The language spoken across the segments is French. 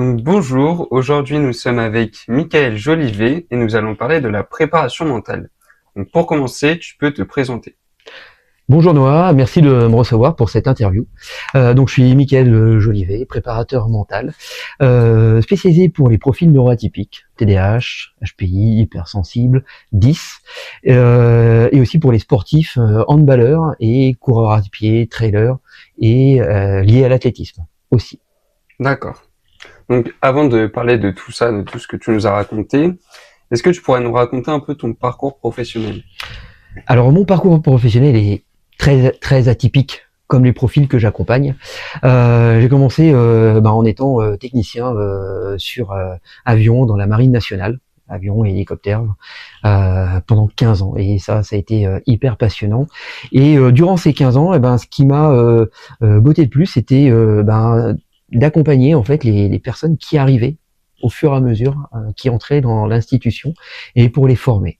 Donc bonjour, aujourd'hui nous sommes avec Michael Jolivet et nous allons parler de la préparation mentale. Donc pour commencer, tu peux te présenter. Bonjour Noah, merci de me recevoir pour cette interview. Donc je suis Mickaël Jolivet, préparateur mental, spécialisé pour les profils neuroatypiques, TDAH, HPI, hypersensible, 10, et aussi pour les sportifs handballeurs et coureurs à pied, trailers et liés à l'athlétisme aussi. D'accord. Donc avant de parler de tout ça, de tout ce que tu nous as raconté, est-ce que tu pourrais nous raconter un peu ton parcours professionnel? Alors mon parcours professionnel est très atypique comme les profils que j'accompagne. J'ai commencé en étant technicien sur avion dans la marine nationale, avion et hélicoptère, pendant 15 ans. Et ça a été hyper passionnant. Et durant ces 15 ans, ce qui m'a botté le plus, c'était d'accompagner en fait les personnes qui arrivaient au fur et à mesure, qui entraient dans l'institution, et pour les former.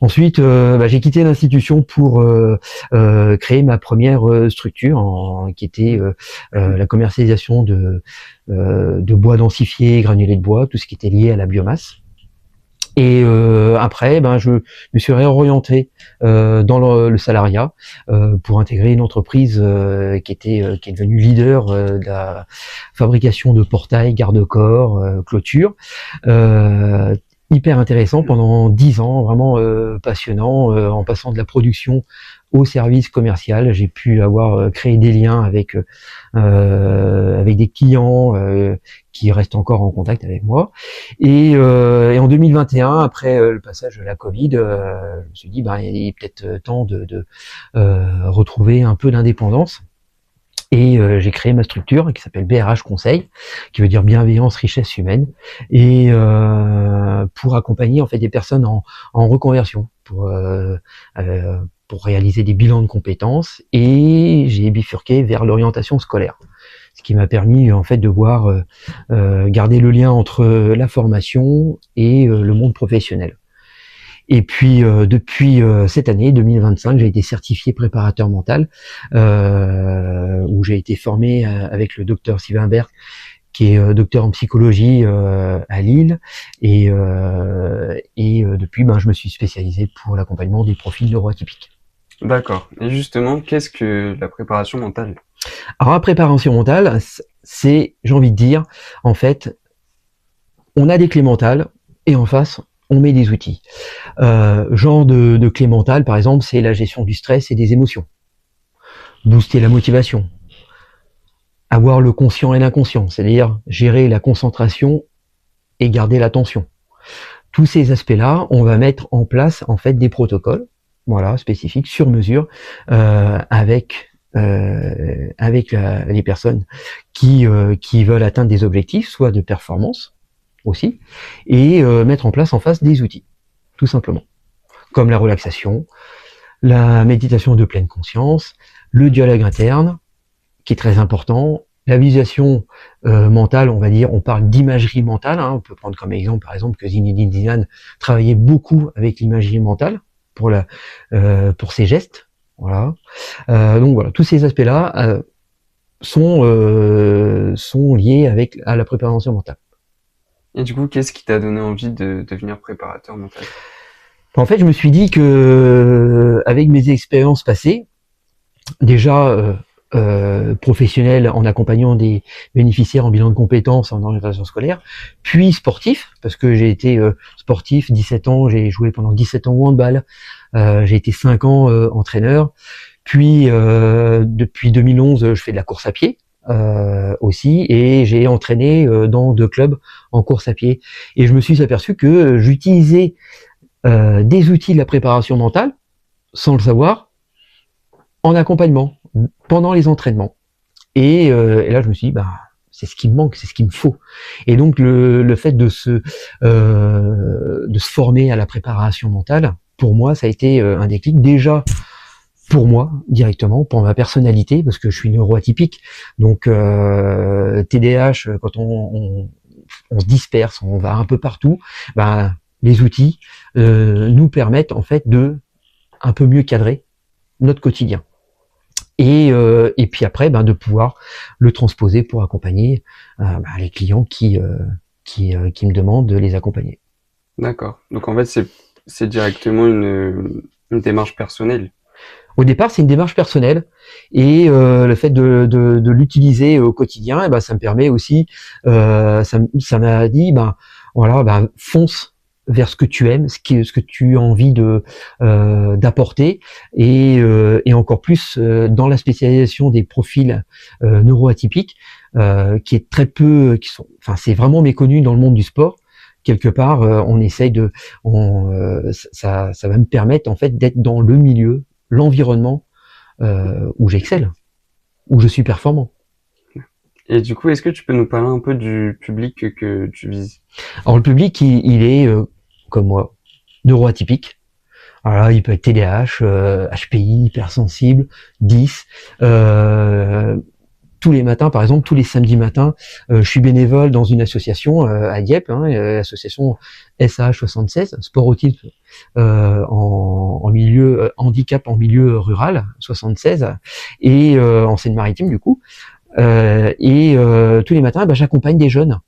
Ensuite, j'ai quitté l'institution pour créer ma première structure, qui était la commercialisation de bois densifié, granulés de bois, tout ce qui était lié à la biomasse. Et après, je me suis réorienté dans le salariat pour intégrer une entreprise qui est devenue leader de la fabrication de portails, garde-corps, clôtures. Hyper intéressant pendant 10 ans, vraiment passionnant, en passant de la production au service commercial. J'ai pu avoir créé des liens avec des clients qui restent encore en contact avec moi. Et en 2021, après le passage de la Covid, je me suis dit il est peut-être temps de retrouver un peu d'indépendance. Et j'ai créé ma structure qui s'appelle BRH Conseil, qui veut dire bienveillance, richesse humaine, et pour accompagner en fait des personnes en reconversion, pour réaliser des bilans de compétences. Et j'ai bifurqué vers l'orientation scolaire, ce qui m'a permis en fait de voir garder le lien entre la formation et le monde professionnel. Et puis depuis cette année 2025, j'ai été certifié préparateur mental, où j'ai été formé avec le docteur Sylvain Berck, qui est docteur en psychologie à Lille, et depuis je me suis spécialisé pour l'accompagnement des profils neuroatypiques. D'accord. Et justement, qu'est-ce que la préparation mentale? Alors la préparation mentale, c'est, j'ai envie de dire, en fait, on a des clés mentales et en face, on met des outils. Genre de clé mentale, par exemple, c'est la gestion du stress et des émotions. Booster la motivation. Avoir le conscient et l'inconscient, c'est-à-dire gérer la concentration et garder l'attention. Tous ces aspects-là, on va mettre en place en fait des protocoles, spécifiques, sur mesure, avec les personnes qui veulent atteindre des objectifs, soit de performance aussi, et mettre en place en face des outils, tout simplement, comme la relaxation, la méditation de pleine conscience, le dialogue interne, qui est très important, la visualisation mentale, on va dire, on parle d'imagerie mentale, on peut prendre comme exemple, par exemple, que Zinedine Zidane travaillait beaucoup avec l'imagerie mentale pour ses gestes, voilà. Donc voilà, tous ces aspects-là sont liés à la préparation mentale. Et du coup, qu'est-ce qui t'a donné envie de devenir préparateur mental? En fait, je me suis dit que avec mes expériences passées, déjà professionnel en accompagnant des bénéficiaires en bilan de compétences en orientation scolaire, puis sportif, parce que j'ai été sportif, 17 ans, j'ai joué pendant 17 ans au handball, j'ai été 5 ans entraîneur, puis depuis 2011, je fais de la course à pied aussi, et j'ai entraîné dans 2 clubs en course à pied. Et je me suis aperçu que j'utilisais des outils de la préparation mentale, sans le savoir, en accompagnement, pendant les entraînements. Et là, je me suis dit, c'est ce qui me manque, c'est ce qu'il me faut. Et donc, le fait de se former à la préparation mentale, pour moi, ça a été un déclic. Déjà, pour moi, directement, pour ma personnalité, parce que je suis neuroatypique. Donc, TDAH, quand on se disperse, on va un peu partout, les outils nous permettent, en fait, de un peu mieux cadrer notre quotidien. et puis après de pouvoir le transposer pour accompagner les clients qui me demandent de les accompagner. D'accord. Donc en fait, c'est directement une démarche personnelle. Au départ, c'est une démarche personnelle et le fait de l'utiliser au quotidien, ça me permet aussi, ça m'a dit, voilà, fonce vers ce que tu aimes, ce que tu as envie d'apporter et encore plus dans la spécialisation des profils neuroatypiques, qui est très peu, c'est vraiment méconnu dans le monde du sport. Quelque part, on essaye ça va me permettre en fait d'être dans le milieu, l'environnement où j'excelle, où je suis performant. Et du coup, est-ce que tu peux nous parler un peu du public que tu vises? Alors le public, il est comme moi, neuroatypique. Alors il peut être TDAH, HPI, hypersensible, 10. Tous les matins, par exemple, tous les samedis matins, je suis bénévole dans une association à Dieppe, l'association SAH76, Sport Autisme en milieu handicap en milieu rural, 76, et en Seine-Maritime du coup. Tous les matins, j'accompagne des jeunes.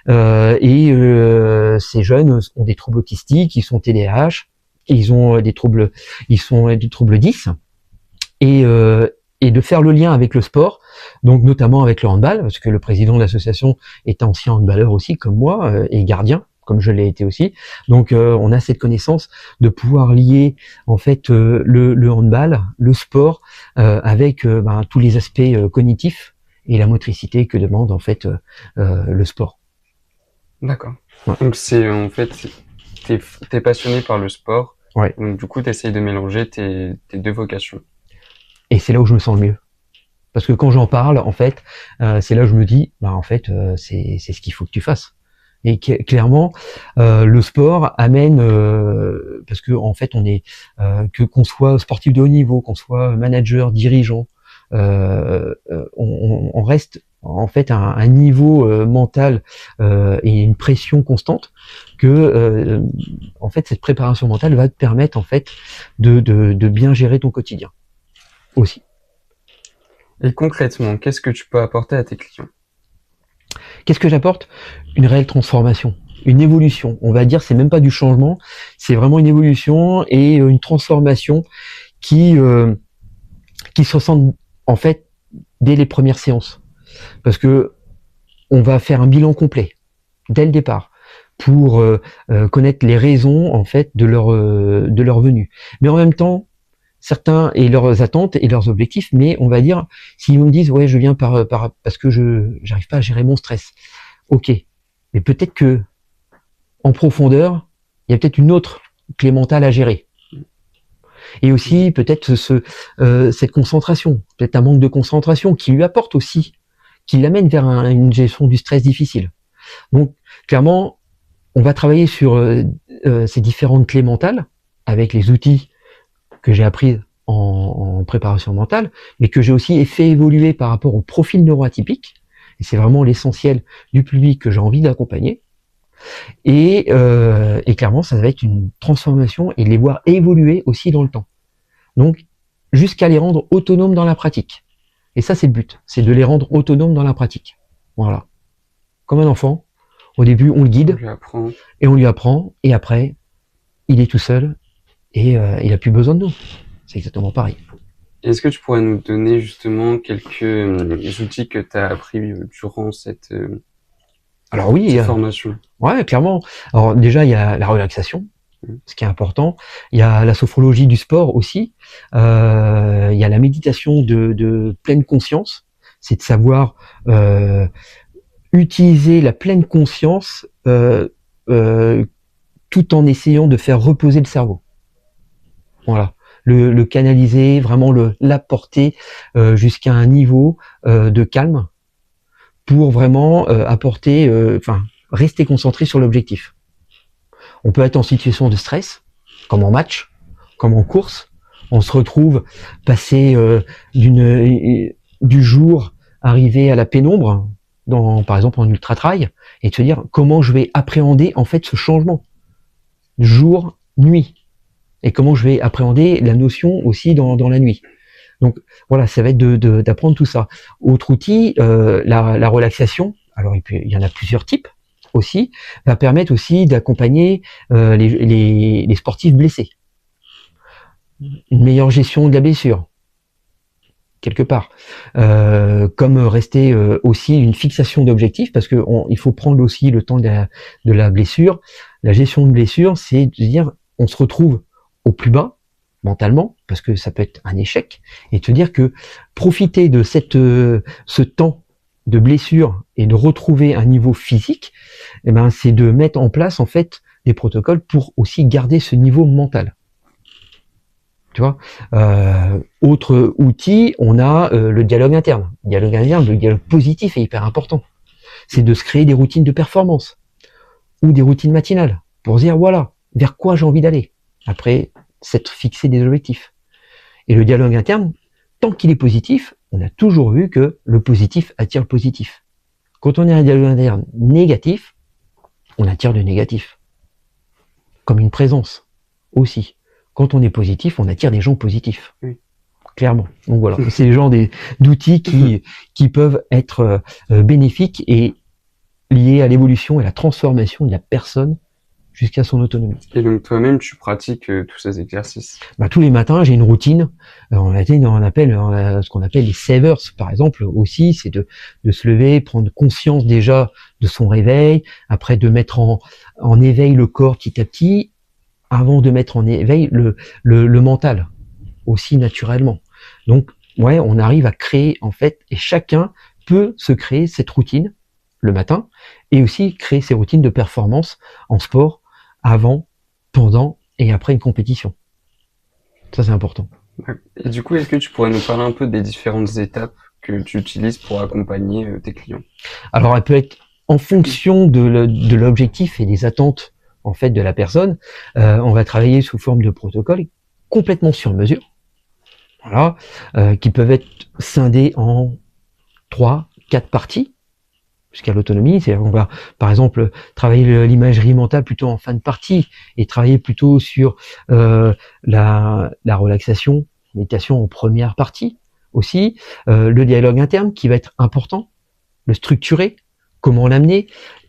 Ces jeunes ont des troubles autistiques, ils sont TDAH, ils ont des troubles 10, et de faire le lien avec le sport, donc notamment avec le handball, parce que le président de l'association est ancien handballeur aussi, comme moi, et gardien, comme je l'ai été aussi. Donc on a cette connaissance de pouvoir lier en fait le handball, le sport, avec tous les aspects cognitifs et la motricité que demande en fait le sport. D'accord. Ouais. Donc c'est en fait, t'es passionné par le sport. Ouais. Donc du coup, t'essayes de mélanger tes deux vocations. Et c'est là où je me sens le mieux. Parce que quand j'en parle, en fait, c'est là où je me dis, en fait, c'est ce qu'il faut que tu fasses. Et clairement, le sport amène, parce que en fait, on est qu'on soit sportif de haut niveau, qu'on soit manager, dirigeant, on reste en fait à un niveau mental et une pression constante que en fait cette préparation mentale va te permettre en fait de bien gérer ton quotidien aussi. Et concrètement, qu'est-ce que tu peux apporter à tes clients? Qu'est-ce que j'apporte? Une réelle transformation, une évolution. On va dire, c'est même pas du changement, c'est vraiment une évolution et une transformation qui se ressentent en fait dès les premières séances. Parce que on va faire un bilan complet dès le départ pour connaître les raisons en fait de leur venue. Mais en même temps, certains et leurs attentes et leurs objectifs, mais on va dire, s'ils me disent ouais je viens parce que j'arrive pas à gérer mon stress, ok, mais peut-être que en profondeur il y a peut-être une autre clé mentale à gérer, et aussi peut-être cette concentration, peut-être un manque de concentration qui lui apporte aussi, qui l'amène vers une gestion du stress difficile. Donc clairement on va travailler sur ces différentes clés mentales avec les outils que j'ai appris en préparation mentale, mais que j'ai aussi fait évoluer par rapport au profil neuroatypique. Et c'est vraiment l'essentiel du public que j'ai envie d'accompagner. Et clairement, ça va être une transformation et les voir évoluer aussi dans le temps. Donc, jusqu'à les rendre autonomes dans la pratique. Et ça, c'est le but. C'est de les rendre autonomes dans la pratique. Voilà. Comme un enfant. Au début, on le guide. Et on lui apprend. Et après, il est tout seul. Et il a plus besoin de nous. C'est exactement pareil. Est-ce que tu pourrais nous donner justement quelques outils que tu as appris durant cette formation? Ouais, clairement. Alors déjà, il y a la relaxation, ce qui est important. Il y a la sophrologie du sport aussi. Il y a la méditation de pleine conscience. C'est de savoir utiliser la pleine conscience tout en essayant de faire reposer le cerveau. Voilà, le canaliser, vraiment l'apporter jusqu'à un niveau de calme pour vraiment apporter, rester concentré sur l'objectif. On peut être en situation de stress, comme en match, comme en course. On se retrouve passer du jour, arriver à la pénombre, par exemple en ultra trail, et de se dire comment je vais appréhender en fait ce changement jour-nuit. Et comment je vais appréhender la notion aussi dans la nuit. Donc voilà, ça va être d'apprendre tout ça. Autre outil, la relaxation. Alors il y en a plusieurs types aussi, va permettre aussi d'accompagner les sportifs blessés. Une meilleure gestion de la blessure, quelque part. Comme rester aussi une fixation d'objectifs, parce que il faut prendre aussi le temps de la blessure. La gestion de blessure, c'est de dire, on se retrouve au plus bas, mentalement, parce que ça peut être un échec, et te dire que profiter de ce temps de blessure et de retrouver un niveau physique, eh ben, c'est de mettre en place en fait des protocoles pour aussi garder ce niveau mental. Tu vois, autre outil, on a le dialogue interne. Le dialogue positif est hyper important. C'est de se créer des routines de performance ou des routines matinales pour dire voilà vers quoi j'ai envie d'aller. Après, s'être fixé des objectifs. Et le dialogue interne, tant qu'il est positif, on a toujours vu que le positif attire le positif. Quand on a un dialogue interne négatif, on attire le négatif. Comme une présence aussi. Quand on est positif, on attire des gens positifs. Oui. Clairement. Donc voilà, c'est le genre d'outils qui peuvent être bénéfiques et liés à l'évolution et la transformation de la personne jusqu'à son autonomie. Et donc toi-même, tu pratiques tous ces exercices? Tous les matins, j'ai une routine. On appelle ce qu'on appelle les savers, par exemple, aussi, c'est de se lever, prendre conscience déjà de son réveil, après de mettre en éveil le corps petit à petit, avant de mettre en éveil le mental, aussi naturellement. Donc, ouais, on arrive à créer, en fait, et chacun peut se créer cette routine le matin, et aussi créer ses routines de performance en sport, avant, pendant et après une compétition. Ça, c'est important. Et du coup, est-ce que tu pourrais nous parler un peu des différentes étapes que tu utilises pour accompagner tes clients? Alors, elle peut être en fonction de l'objectif et des attentes en fait de la personne. On va travailler sous forme de protocole complètement sur mesure, voilà, qui peuvent être scindés en 3, 4 parties. Jusqu'à l'autonomie, c'est-à-dire qu'on va, par exemple, travailler l'imagerie mentale plutôt en fin de partie et travailler plutôt sur la relaxation, méditation en première partie aussi, le dialogue interne qui va être important, le structurer, comment l'amener,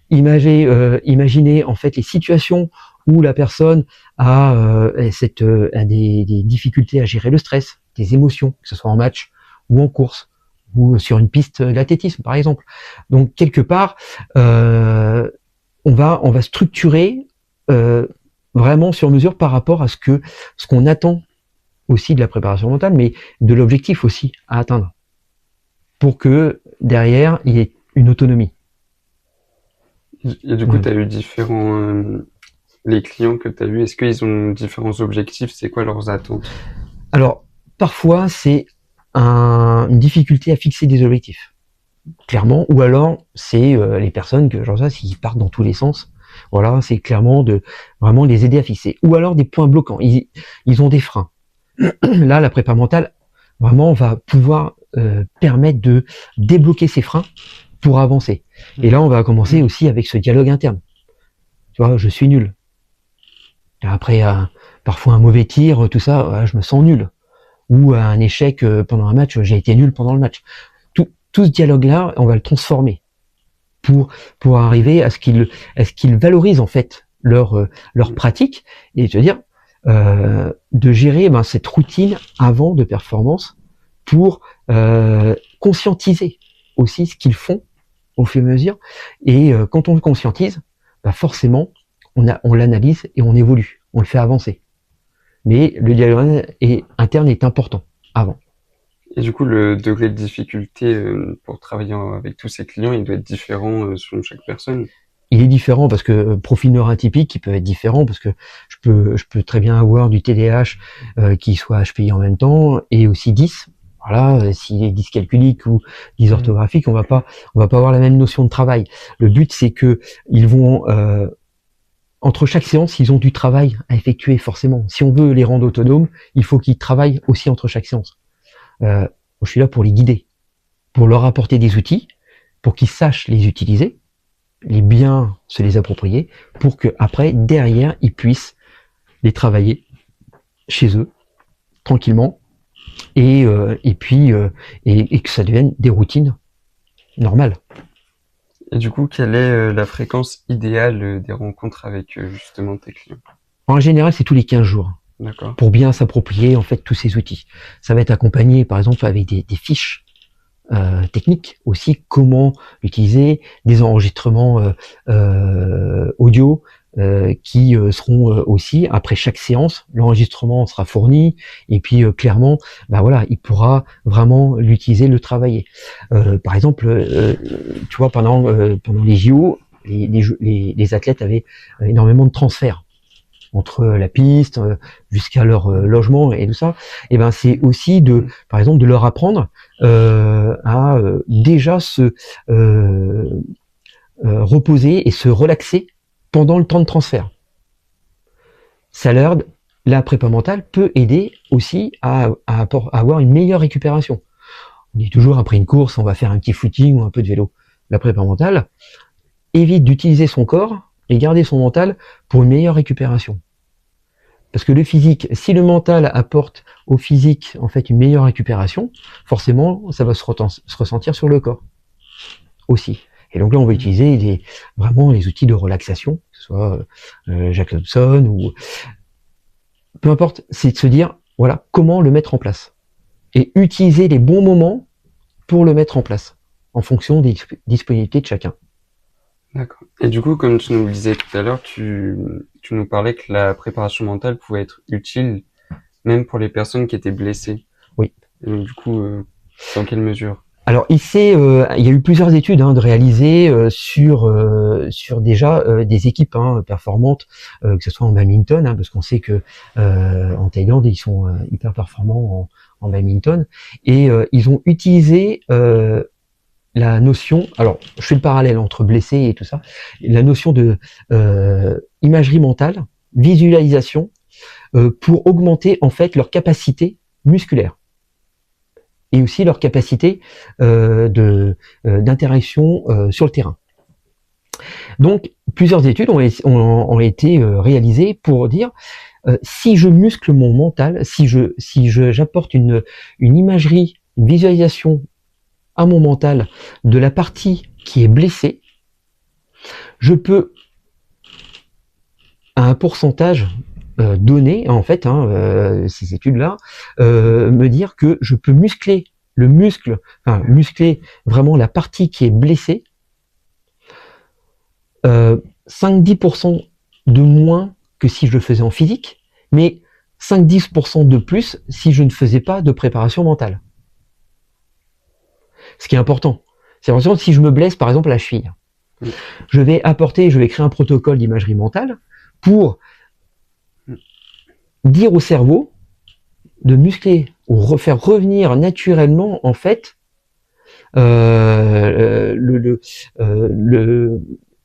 imaginer en fait les situations où la personne a des difficultés à gérer le stress, des émotions, que ce soit en match ou en course, ou sur une piste d'athlétisme par exemple. Donc quelque part, on va structurer vraiment sur mesure par rapport à ce qu'on attend aussi de la préparation mentale, mais de l'objectif aussi à atteindre, pour que derrière il y ait une autonomie. Et du coup, tu as eu différents... les clients que tu as eu, est-ce qu'ils ont différents objectifs? C'est quoi leurs attentes? Alors, parfois, c'est une difficulté à fixer des objectifs, clairement, ou alors c'est les personnes que genre ça, s'ils partent dans tous les sens, voilà, c'est clairement de vraiment les aider à fixer, ou alors des points bloquants, ils ont des freins. Là, la prépa mentale, vraiment, va pouvoir permettre de débloquer ces freins pour avancer. Et là, on va commencer aussi avec ce dialogue interne. Tu vois, je suis nul. Et après, parfois un mauvais tir, tout ça, je me sens nul. Ou un échec pendant un match, j'ai été nul pendant le match. Tout ce dialogue-là, on va le transformer pour arriver à ce qu'ils valorisent en fait leur pratique et se dire de gérer cette routine avant de performance pour conscientiser aussi ce qu'ils font au fur et à mesure. Et quand on le conscientise, forcément, on l'analyse et on évolue, on le fait avancer. Mais le dialogue interne est important avant. Et du coup, le degré de difficulté pour travailler avec tous ces clients, il doit être différent selon chaque personne? Il est différent parce que profil neuroatypique, il peut être différent parce que je peux très bien avoir du TDAH qui soit HPI en même temps et aussi 10. Voilà, s'il est dyscalculique ou dysorthographique, on va pas avoir la même notion de travail. Le but, c'est que ils vont entre chaque séance, ils ont du travail à effectuer forcément. Si on veut les rendre autonomes, il faut qu'ils travaillent aussi entre chaque séance. Je suis là pour les guider, pour leur apporter des outils, pour qu'ils sachent les utiliser, les bien se les approprier, pour que après, derrière, ils puissent les travailler chez eux, tranquillement, et puis et que ça devienne des routines normales. Et du coup, quelle est la fréquence idéale des rencontres avec justement tes clients? En général, c'est tous les 15 jours D'accord. pour bien s'approprier en fait tous ces outils. Ça va être accompagné par exemple avec des fiches techniques aussi, comment l'utiliser, des enregistrements audio qui seront aussi après chaque séance, l'enregistrement sera fourni et puis clairement, bah voilà, il pourra vraiment l'utiliser, le travailler. Par exemple, tu vois, pendant les JO, les athlètes avaient énormément de transferts entre la piste jusqu'à leur logement et tout ça. Et ben c'est aussi de, par exemple, de leur apprendre à déjà se reposer et se relaxer pendant le temps de transfert. Ça leur, la prépa mentale peut aider aussi à avoir une meilleure récupération. On dit toujours après une course, on va faire un petit footing ou un peu de vélo. La prépa mentale évite d'utiliser son corps et garder son mental pour une meilleure récupération. Parce que le physique, si le mental apporte au physique en fait une meilleure récupération, forcément ça va se ressentir sur le corps aussi. Et donc là on va utiliser vraiment les outils de relaxation, que ce soit Jacobson ou peu importe, c'est de se dire voilà comment le mettre en place et utiliser les bons moments pour le mettre en place en fonction des disponibilités de chacun. D'accord. Et du coup, comme tu nous le disais tout à l'heure, tu nous parlais que la préparation mentale pouvait être utile même pour les personnes qui étaient blessées. Oui. Et donc du coup, dans quelle mesure? Alors il y a eu plusieurs études de réalisées sur déjà des équipes performantes, que ce soit en badminton, parce qu'on sait que en Thaïlande ils sont hyper performants en badminton, et ils ont utilisé la notion, alors je fais le parallèle entre blessé et tout ça, la notion de imagerie mentale, visualisation, pour augmenter en fait leur capacité musculaire et aussi leur capacité d'interaction sur le terrain. Donc plusieurs études ont été réalisées pour dire si je muscle mon mental, si j'apporte une imagerie, une visualisation à mon mental de la partie qui est blessée, je peux à un pourcentage donné, en fait, ces études-là, me dire que je peux muscler le muscle, enfin muscler vraiment la partie qui est blessée, 5-10% de moins que si je le faisais en physique, mais 5-10% de plus si je ne faisais pas de préparation mentale. Ce qui est important. C'est important si je me blesse par exemple à la cheville. Je vais créer un protocole d'imagerie mentale pour dire au cerveau de muscler ou refaire revenir naturellement en fait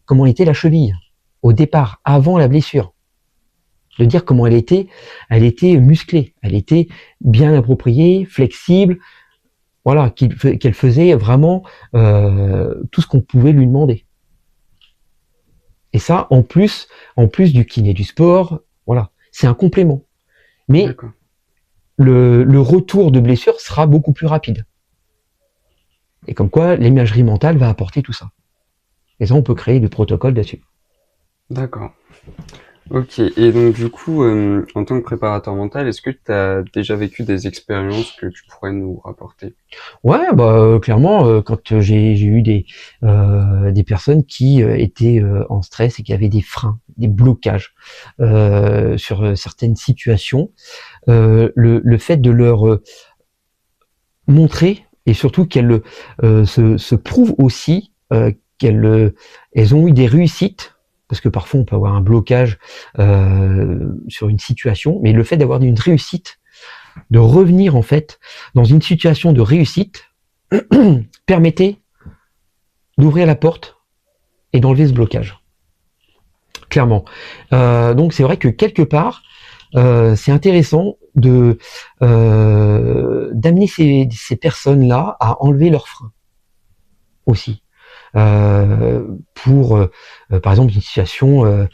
comment était la cheville au départ, avant la blessure. De dire comment elle était musclée, elle était bien appropriée, flexible, voilà, qu'elle faisait vraiment tout ce qu'on pouvait lui demander. Et ça, en plus du kiné du sport, voilà, c'est un complément. Mais le retour de blessure sera beaucoup plus rapide. Et comme quoi, l'imagerie mentale va apporter tout ça. Et ça, on peut créer des protocoles là-dessus. D'accord. Ok. Et donc du coup, en tant que préparateur mental, est-ce que tu as déjà vécu des expériences que tu pourrais nous rapporter? Ouais, clairement, quand j'ai eu des personnes qui étaient en stress et qui avaient des freins, des blocages sur certaines situations, le fait de leur montrer et surtout qu'elles se prouvent aussi qu'elles ont eu des réussites. Parce que parfois on peut avoir un blocage sur une situation, mais le fait d'avoir une réussite, de revenir en fait dans une situation de réussite, permettait d'ouvrir la porte et d'enlever ce blocage. Clairement. Donc c'est vrai que quelque part, c'est intéressant d'amener ces personnes-là à enlever leurs freins aussi. Pour par exemple une situation,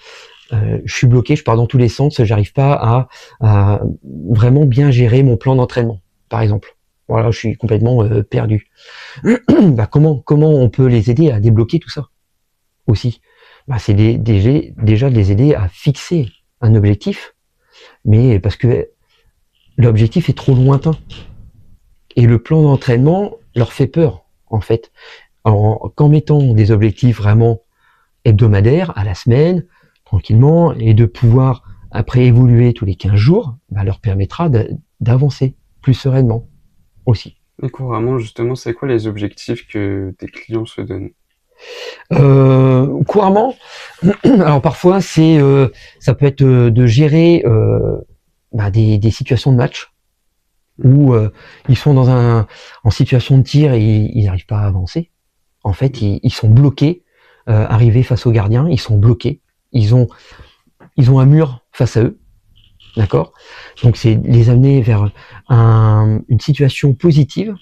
je suis bloqué, je pars dans tous les sens, j'arrive pas à vraiment bien gérer mon plan d'entraînement, par exemple. Voilà, je suis complètement perdu. Bah, comment on peut les aider à débloquer tout ça aussi? Bah, c'est déjà de les aider à fixer un objectif, mais parce que l'objectif est trop lointain. Et le plan d'entraînement leur fait peur, en fait. Alors, qu'en mettant des objectifs vraiment hebdomadaires, à la semaine, tranquillement, et de pouvoir après évoluer tous les 15 jours, bah, leur permettra d'avancer plus sereinement aussi. Et couramment, justement, c'est quoi les objectifs que tes clients se donnent? Couramment, alors parfois ça peut être de gérer bah, des situations de match où ils sont en situation de tir et ils n'arrivent pas à avancer. En fait, ils sont bloqués, arrivés face au gardien, ils sont bloqués, ils ont un mur face à eux, d'accord? Donc c'est les amener vers une situation positive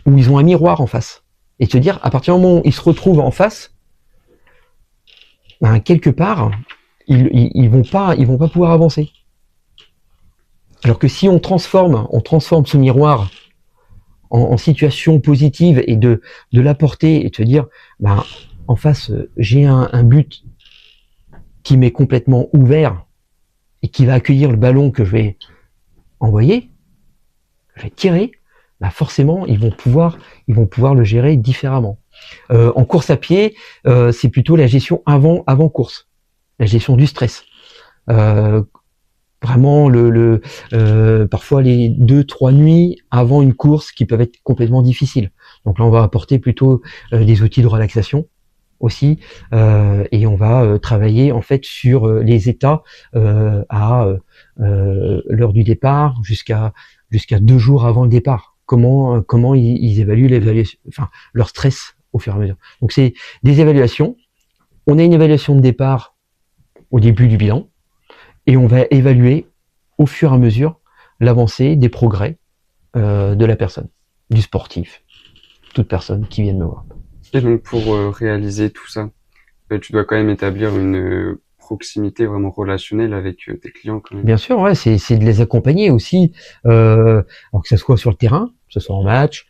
où ils ont un miroir en face. Et se dire, à partir du moment où ils se retrouvent en face, ben, quelque part, ils vont pas pouvoir avancer. Alors que si on transforme ce miroir en situation positive et de l'apporter et de se dire, ben, en face, j'ai un but qui m'est complètement ouvert et qui va accueillir le ballon que je vais envoyer, que je vais tirer, ben forcément, ils vont pouvoir le gérer différemment. En course à pied, c'est plutôt la gestion avant course, la gestion du stress. Vraiment parfois les 2-3 nuits avant une course qui peuvent être complètement difficiles. Donc là, on va apporter plutôt des outils de relaxation aussi, et on va travailler en fait sur les états à l'heure du départ jusqu'à 2 jours avant le départ. Comment ils évaluent l'évaluation, enfin leur stress au fur et à mesure. Donc c'est des évaluations. On a une évaluation de départ au début du bilan et on va évaluer au fur et à mesure l'avancée des progrès de la personne, du sportif, toute personne qui vient de me voir. Et donc pour réaliser tout ça, tu dois quand même établir une proximité vraiment relationnelle avec tes clients quand même. Bien sûr, ouais, c'est de les accompagner aussi, alors que ce soit sur le terrain, que ce soit en match,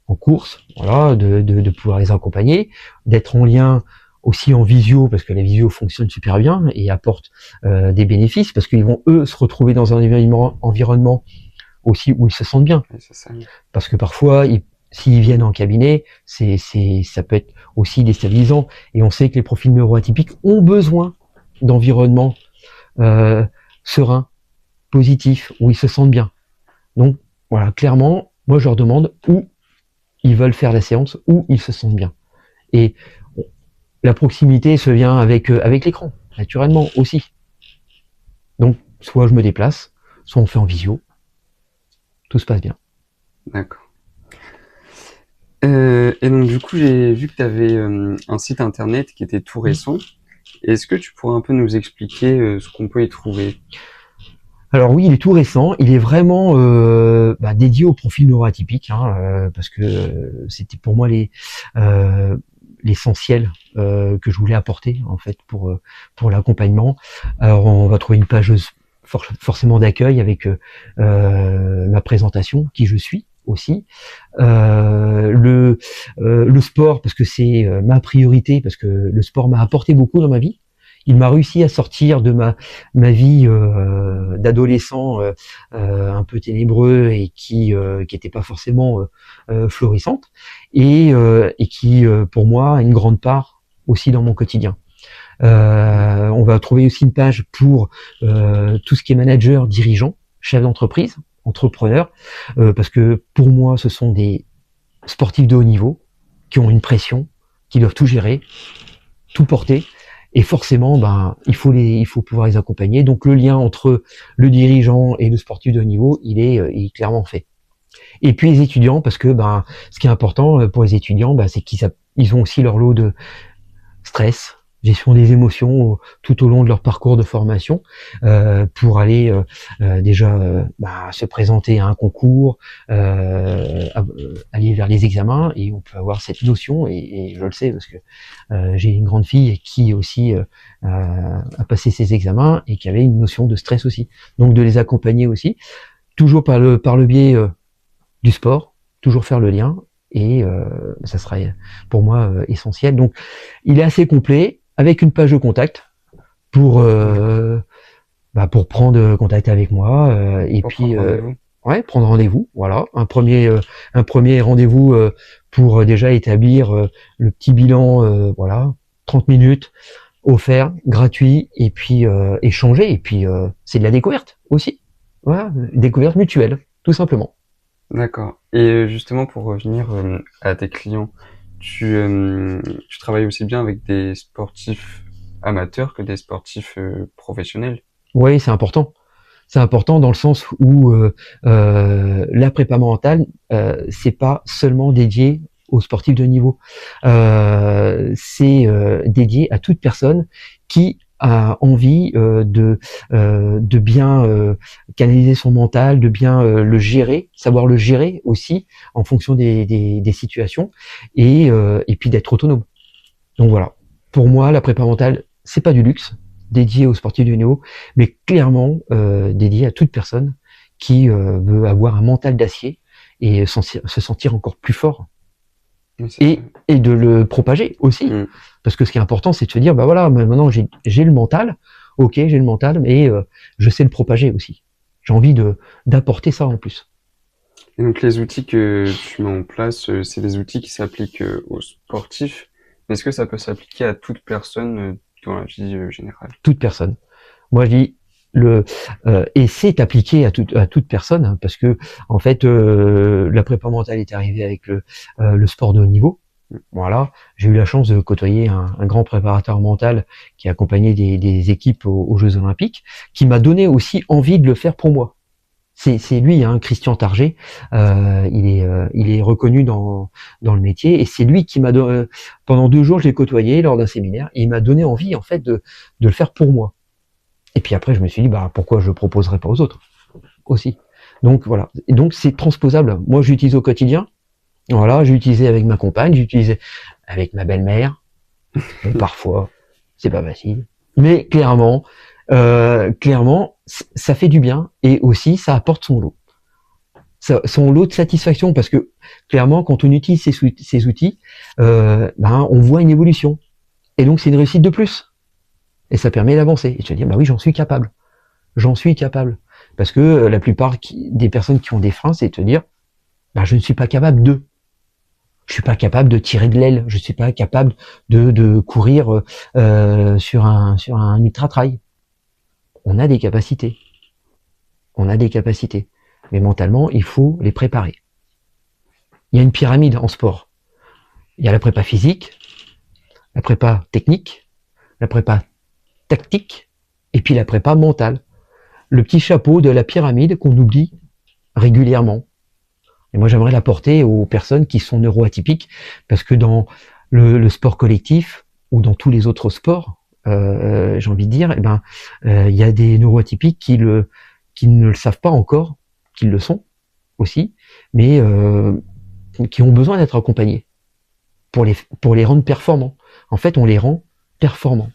en course, voilà, de pouvoir les accompagner, d'être en lien aussi en visio, parce que la visio fonctionne super bien et apporte des bénéfices, parce qu'ils vont eux se retrouver dans un environnement aussi où ils se sentent bien. Ouais, c'est ça. Parce que parfois, s'ils viennent en cabinet, ça peut être aussi déstabilisant. Et on sait que les profils neuroatypiques ont besoin d'environnements sereins, positifs, où ils se sentent bien. Donc voilà, clairement, moi je leur demande où ils veulent faire la séance, où ils se sentent bien. Et la proximité se vient avec l'écran, naturellement aussi. Donc soit je me déplace, soit on fait en visio. Tout se passe bien. D'accord. Et donc du coup, j'ai vu que tu avais un site internet qui était tout récent. Est-ce que tu pourrais un peu nous expliquer ce qu'on peut y trouver? Alors oui, il est tout récent. Il est vraiment dédié au profil neuroatypique, parce que c'était pour moi l'essentiel que je voulais apporter en fait pour l'accompagnement. Alors on va trouver une page forcément d'accueil avec ma présentation, qui je suis aussi, le sport parce que c'est ma priorité, parce que le sport m'a apporté beaucoup dans ma vie. Il m'a réussi à sortir de ma vie d'adolescent un peu ténébreux et qui était pas forcément florissante, et qui pour moi a une grande part aussi dans mon quotidien. On va trouver aussi une page pour tout ce qui est manager, dirigeant, chef d'entreprise, entrepreneur, parce que pour moi ce sont des sportifs de haut niveau qui ont une pression, qui doivent tout gérer, tout porter. Et forcément, il faut pouvoir les accompagner. Donc le lien entre le dirigeant et le sportif de haut niveau, il est clairement fait. Et puis les étudiants, parce que ce qui est important pour les étudiants, c'est qu'ils ont aussi leur lot de stress, gestion des émotions tout au long de leur parcours de formation, pour aller déjà se présenter à un concours, aller vers les examens, et on peut avoir cette notion, et je le sais parce que j'ai une grande fille qui aussi a passé ses examens et qui avait une notion de stress aussi, donc de les accompagner aussi. toujours par le biais du sport, toujours faire le lien, et ça sera pour moi essentiel. Donc, il est assez complet, avec une page de contact pour pour prendre contact avec moi, et Pour puis prendre rendez-vous. ouais, prendre rendez-vous. Voilà, un premier rendez-vous pour déjà établir le petit bilan, voilà, 30 minutes offert, gratuit, et puis échanger, et puis c'est de la découverte aussi. Voilà, découverte mutuelle, tout simplement. D'accord. Et justement, pour revenir à tes clients, tu travailles aussi bien avec des sportifs amateurs que des sportifs professionnels. Oui, c'est important. C'est important dans le sens où la prépa mentale, c'est pas seulement dédié aux sportifs de haut niveau. C'est dédié à toute personne qui a envie de bien canaliser son mental, de bien le gérer, savoir le gérer aussi en fonction des situations, et puis d'être autonome. Donc voilà. Pour moi, la prépa mentale, c'est pas du luxe dédié aux sportifs de haut niveau, mais clairement dédié à toute personne qui veut avoir un mental d'acier et se sentir encore plus fort, Oui, c'est ça. et de le propager aussi. Mm. Parce que ce qui est important, c'est de se dire, bah voilà, maintenant j'ai le mental, ok, j'ai le mental, mais je sais le propager aussi. J'ai envie d'apporter ça en plus. Et donc les outils que tu mets en place, c'est des outils qui s'appliquent aux sportifs. Mais est-ce que ça peut s'appliquer à toute personne dans la vie générale? Toute personne. Moi, je dis et c'est appliqué à toute personne, hein, parce que en fait, la prépa mentale est arrivée avec le sport de haut niveau. Voilà, j'ai eu la chance de côtoyer un grand préparateur mental qui a accompagné des équipes aux Jeux Olympiques, qui m'a donné aussi envie de le faire pour moi. C'est lui, hein, Christian Target. Il est reconnu dans le métier, et c'est lui qui m'a donné. Pendant 2 jours, je l'ai côtoyé lors d'un séminaire, et il m'a donné envie en fait de le faire pour moi. Et puis après, je me suis dit, bah, pourquoi je le proposerais pas aux autres aussi. Donc voilà. Et donc c'est transposable. Moi, j'utilise au quotidien. Voilà, j'ai utilisé avec ma compagne, j'ai utilisé avec ma belle-mère. Bon, parfois, c'est pas facile. Mais clairement, ça fait du bien, et aussi ça apporte son lot. Son lot de satisfaction, parce que clairement, quand on utilise ces outils, on voit une évolution. Et donc c'est une réussite de plus. Et ça permet d'avancer. Et de se dire, bah oui, j'en suis capable. J'en suis capable. Parce que la plupart des personnes qui ont des freins, c'est de te dire, bah, je ne suis pas capable de. Je suis pas capable de tirer de l'aile. Je suis pas capable de courir sur un ultra trail. On a des capacités. On a des capacités. Mais mentalement, il faut les préparer. Il y a une pyramide en sport. Il y a la prépa physique, la prépa technique, la prépa tactique, et puis la prépa mentale. Le petit chapeau de la pyramide qu'on oublie régulièrement. Et moi, j'aimerais l'apporter aux personnes qui sont neuroatypiques, parce que dans le sport collectif, ou dans tous les autres sports, j'ai envie de dire, il y a des neuroatypiques qui ne le savent pas encore, qu'ils le sont aussi, mais qui ont besoin d'être accompagnés pour les rendre performants. En fait, on les rend performants,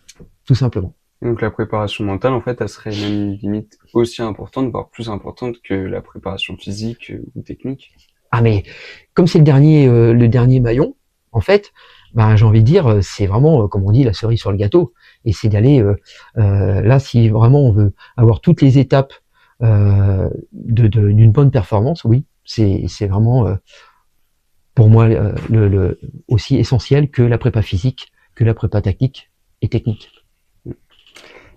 tout simplement. Donc la préparation mentale, en fait, elle serait même limite aussi importante, voire plus importante que la préparation physique ou technique. Ah, mais comme c'est le dernier maillon, en fait, j'ai envie de dire, c'est vraiment, comme on dit, la cerise sur le gâteau. Et c'est d'aller là, si vraiment on veut avoir toutes les étapes d'une bonne performance, oui, c'est vraiment pour moi aussi essentiel que la prépa physique, que la prépa tactique et technique.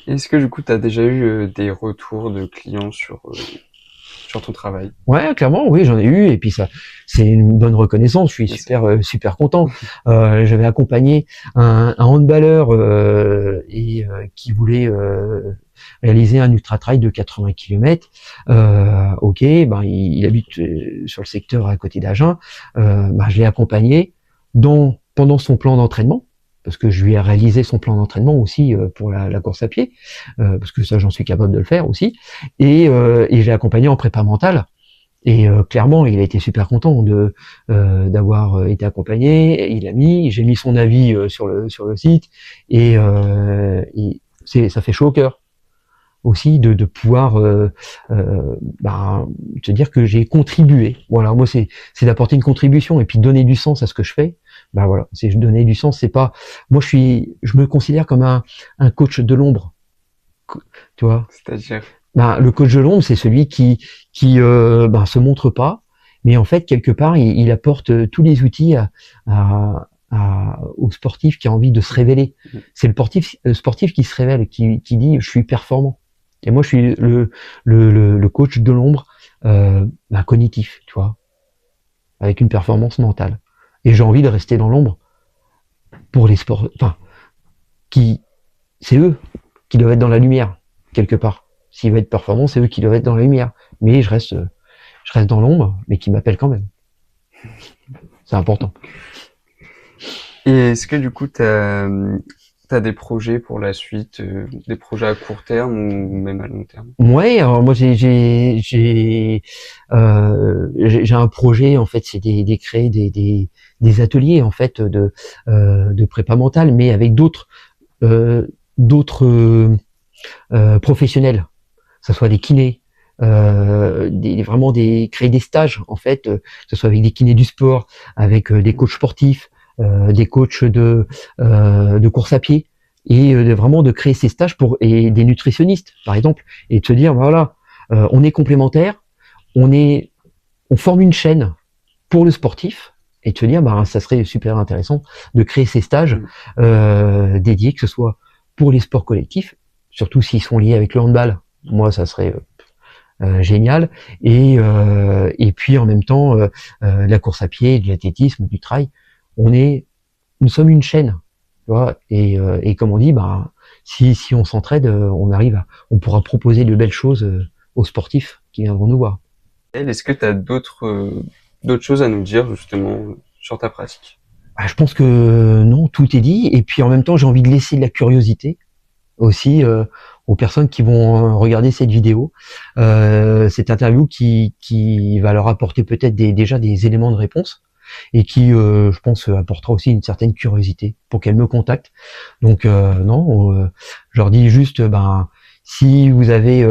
Est-ce que du coup, tu as déjà eu des retours de clients sur ton travail? Ouais, clairement, oui, j'en ai eu, et puis ça, c'est une bonne reconnaissance. Je suis super content. J'avais accompagné un handballeur qui voulait réaliser un ultra trail de 80 km. Ok, il habite sur le secteur à côté d'Agen. Je l'ai accompagné pendant son plan d'entraînement, parce que je lui ai réalisé son plan d'entraînement aussi pour la course à pied, parce que ça, j'en suis capable de le faire aussi. Et je l'ai accompagné en prépa mentale. Et clairement, il a été super content d'avoir été accompagné. J'ai mis son avis sur le site, et ça fait chaud au cœur. aussi de pouvoir te dire que j'ai contribué. Voilà, moi c'est d'apporter une contribution et puis donner du sens à ce que je fais. Ben voilà, c'est donner du sens. C'est pas moi je me considère comme un coach de l'ombre. Tu vois. C'est-à-dire? Ben, le coach de l'ombre, c'est celui qui se montre pas, mais en fait quelque part il apporte tous les outils au sportif qui a envie de se révéler. C'est le sportif qui se révèle, qui dit je suis performant. Et moi je suis le coach de l'ombre cognitif, tu vois, avec une performance mentale. Et j'ai envie de rester dans l'ombre pour les sports, c'est eux qui doivent être dans la lumière quelque part. S'ils veulent être performants, c'est eux qui doivent être dans la lumière. Mais je reste dans l'ombre, mais qui m'appellent quand même. C'est important. Et est-ce que du coup, t'as des projets pour la suite, des projets à court terme ou même à long terme? Ouais, alors moi j'ai un projet en fait, c'est créer des ateliers en fait de prépa mentale, mais avec d'autres professionnels, que ce soit des kinés, créer des stages en fait, que ce soit avec des kinés du sport, avec des coachs sportifs, des coachs de course à pied, et vraiment de créer ces stages et des nutritionnistes par exemple, et de se dire voilà, on est complémentaires, on forme une chaîne pour le sportif, et de se dire ça serait super intéressant de créer ces stages dédiés, que ce soit pour les sports collectifs, surtout s'ils sont liés avec le handball. Moi ça serait génial, et puis en même temps la course à pied, de l'athlétisme, du trail. Nous sommes une chaîne, tu vois, et comme on dit, si on s'entraide, on pourra proposer de belles choses aux sportifs qui viendront nous voir. Est-ce que tu as d'autres choses à nous dire justement sur ta pratique? Je pense que non, tout est dit, et puis en même temps j'ai envie de laisser de la curiosité aussi aux personnes qui vont regarder cette vidéo, cette interview qui va leur apporter peut-être déjà des éléments de réponse, et qui, je pense, apportera aussi une certaine curiosité pour qu'elles me contactent. Donc non, je leur dis juste, si vous avez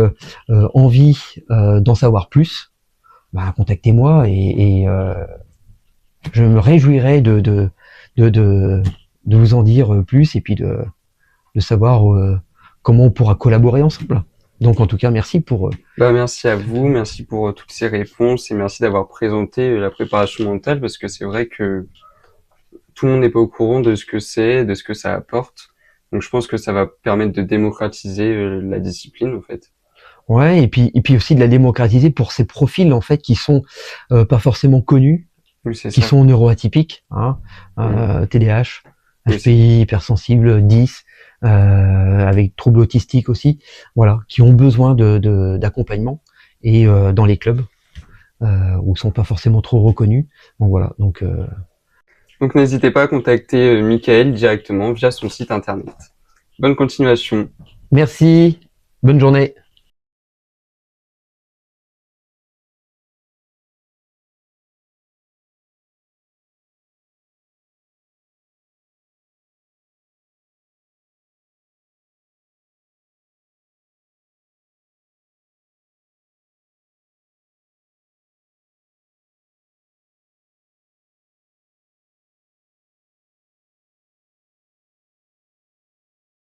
envie d'en savoir plus, contactez-moi, et je me réjouirai de vous en dire plus, et puis de savoir comment on pourra collaborer ensemble. Donc en tout cas, merci pour... Merci à vous, merci pour toutes ces réponses, et merci d'avoir présenté la préparation mentale, parce que c'est vrai que tout le monde n'est pas au courant de ce que c'est, de ce que ça apporte. Donc je pense que ça va permettre de démocratiser la discipline en fait. Ouais, et puis aussi de la démocratiser pour ces profils en fait qui sont pas forcément connus, Oui, c'est qui ça. sont neuroatypiques, TDAH, HPI, hypersensible, 10, avec troubles autistiques aussi, voilà, qui ont besoin d'accompagnement, et dans les clubs où ils sont pas forcément trop reconnus. Donc voilà, donc n'hésitez pas à contacter Michael directement via son site internet. Bonne continuation. merci, bonne journée.